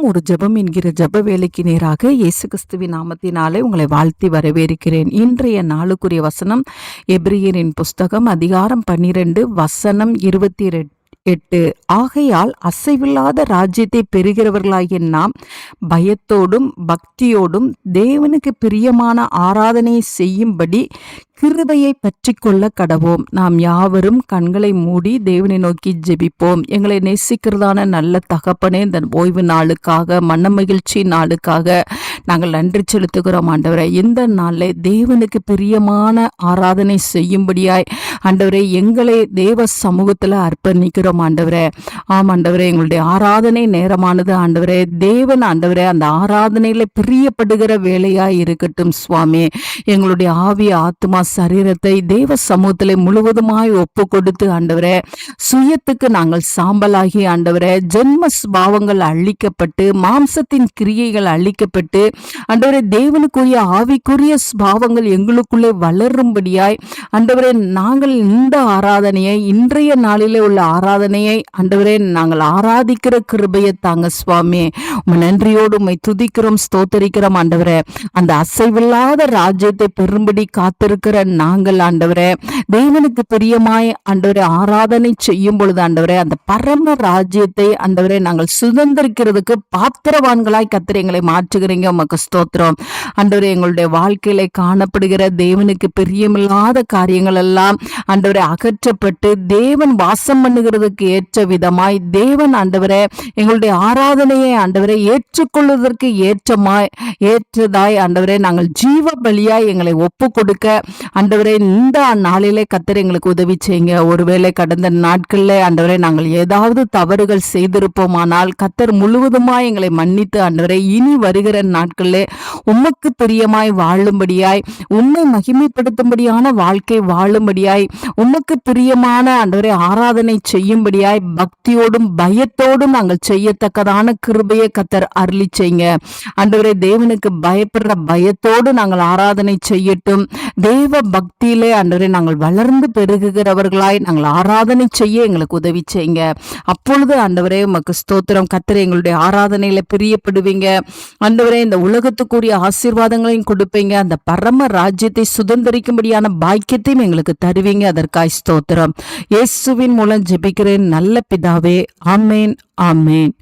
ஒரு ஜெபம் என்கிற ஜெப வேலைக்கு நேராக இயேசு கிறிஸ்துவின் நாமத்தினாலே உங்களை வாழ்த்தி வரவேற்கிறேன். இன்றைய நாளுக்குரிய வசனம் எபிரியரின் புஸ்தகம் அதிகாரம் 12 வசனம் 28. ஆகையால் அசைவில்லாத ராஜ்யத்தை பெறுகிறவர்களாகிய நாம் பயத்தோடும் பக்தியோடும் தேவனுக்கு பிரியமான ஆராதனை செய்யும்படி கிருபையை பற்றி கொள்ள கடவோம். நாம் யாவரும் கண்களை மூடி தேவனை நோக்கி ஜெபிப்போம். எங்களை நேசிக்கிறதான நல்ல தகப்பனே, இந்த ஓய்வு நாளுக்காக மன மகிழ்ச்சி நாளுக்காக நாங்கள் நன்றி செலுத்துகிறோம் ஆண்டவரே. இந்த நாளில் தேவனுக்கு பிரியமான ஆராதனை செய்யும்படியாய் ஆண்டவரே எங்களை தேவ சமூகத்தில் அர்ப்பணிக்கிறோம் ஆண்டவரே. ஆண்டவரே, எங்களுடைய ஆராதனை நேரமானது ஆண்டவரே. தேவன் ஆண்டவரே அந்த ஆராதனையில பிரியப்படுகிற வேலையாய் இருக்கட்டும் சுவாமி. எங்களுடைய ஆவி ஆத்மா சரீரத்தை தேவ சமூகத்திலே முழுவதுமாய் ஒப்பு கொடுத்து ஆண்டவரே, சுயத்துக்கு நாங்கள் சாம்பலாகி ஆண்டவரே, ஜென்ம ஸ்பாவங்கள் அழிக்கப்பட்டு மாம்சத்தின் கிரியைகள் அழிக்கப்பட்டு ஆண்டவரே தேவனுக்குரிய ஆவிக்குரிய ஸ்பாவங்கள் எங்களுக்குள்ளே வளரும்படியாய் ஆண்டவரே நாங்கள் இந்த ஆராதனையை, இன்றைய நாளிலே உள்ள ஆராதனையை ஆண்டவரே நாங்கள் ஆராதிக்கிற கிருபையை தாங்க சுவாமி. நன்றியோடு உம்மை துதிக்கிறோம், ஸ்தோத்தரிக்கிறோம் ஆண்டவரே. அந்த அசைவில்லாத ராஜ்யத்தை பெறும்படி காத்திருக்கிற நாங்கள் ஆண்டவரே, தேவனுக்கு பிரியமாய் ஆண்டவரே ஆராதனை செய்யும் பொழுது ஆண்டவரே அந்த பரம ராஜ்யத்தை ஆண்டவரே நாங்கள் சுதந்திரிக்கிறதுக்கு பாத்திரவான்களாய் கர்த்தர் எங்களை மாற்றுகிறீங்க. உமக்கு ஸ்தோத்திரம் ஆண்டவரே. எங்களுடைய வாழ்க்கையில காணப்படுகிற தேவனுக்கு பிரியமில்லாத காரியங்கள் எல்லாம் ஆண்டவரே அகற்றப்பட்டு தேவன் வாசம் பண்ணுகிறதுக்கு ஏற்ற விதமாய் தேவன் ஆண்டவரே எங்களுடைய ஆராதனையை ஆண்டவரை ஏற்றுக்கொள்வதற்கு ஏற்றதாய் ஆண்டவரே நாங்கள் ஜீவ பலியாய் எங்களை ஒப்பு கொடுக்க ஆண்டவரே இந்த நாளிலே கர்த்தர் எங்களுக்கு உதவி செய்யுங்க. ஒருவேளை கடந்த நாட்களில் ஆண்டவரே நாங்கள் ஏதாவது தவறுகள் செய்திருப்போமானால் கர்த்தர் முழுவதுமாய் எங்களை மன்னித்து ஆண்டவரே இனி வருகிற நாட்களிலே உமக்கு பிரியமாய் வாழும்படியாய், உம்மை மகிமைப்படுத்தும்படியான வாழ்க்கை வாழும்படியாய், உமக்கு பிரியமான ஆண்டவரே ஆராதனை செய்யும்படியாய் பக்தியோடும் பயத்தோடும் நாங்கள் செய்யத்தக்கதான கிருபையை கர்த்தர் அருளி செய்யுங்க ஆண்டவரே. தேவனுக்கு பயப்படுற பயத்தோடு நாங்கள் ஆராதனை செய்யட்டும். தேவ பக்தியிலே ஆண்டவரே நாங்கள் வளர்ந்து பெருகுகிறவர்களாய் நாங்கள் ஆராதனை செய்ய எங்களுக்கு உதவி செய்யுங்க. அப்பொழுது ஆண்டவரே உமக்கு ஸ்தோத்திரம். கர்த்தரே எங்களுடைய ஆராதனையில பிரியப்படுவீங்க ஆண்டவரே. இந்த உலகத்துக்குரிய ஆசீர்வாதங்களையும் கொடுப்பீங்க. அந்த பரம ராஜ்யத்தை சுதந்திரிக்கும்படியான பாக்கியத்தையும் எங்களுக்கு தருவீங்க. அதற்காய் ஸ்தோத்திரம். இயேசுவின் மூலம் ஜெபிக்கிறேன் நல்ல பிதாவே. ஆமேன், ஆமேன்.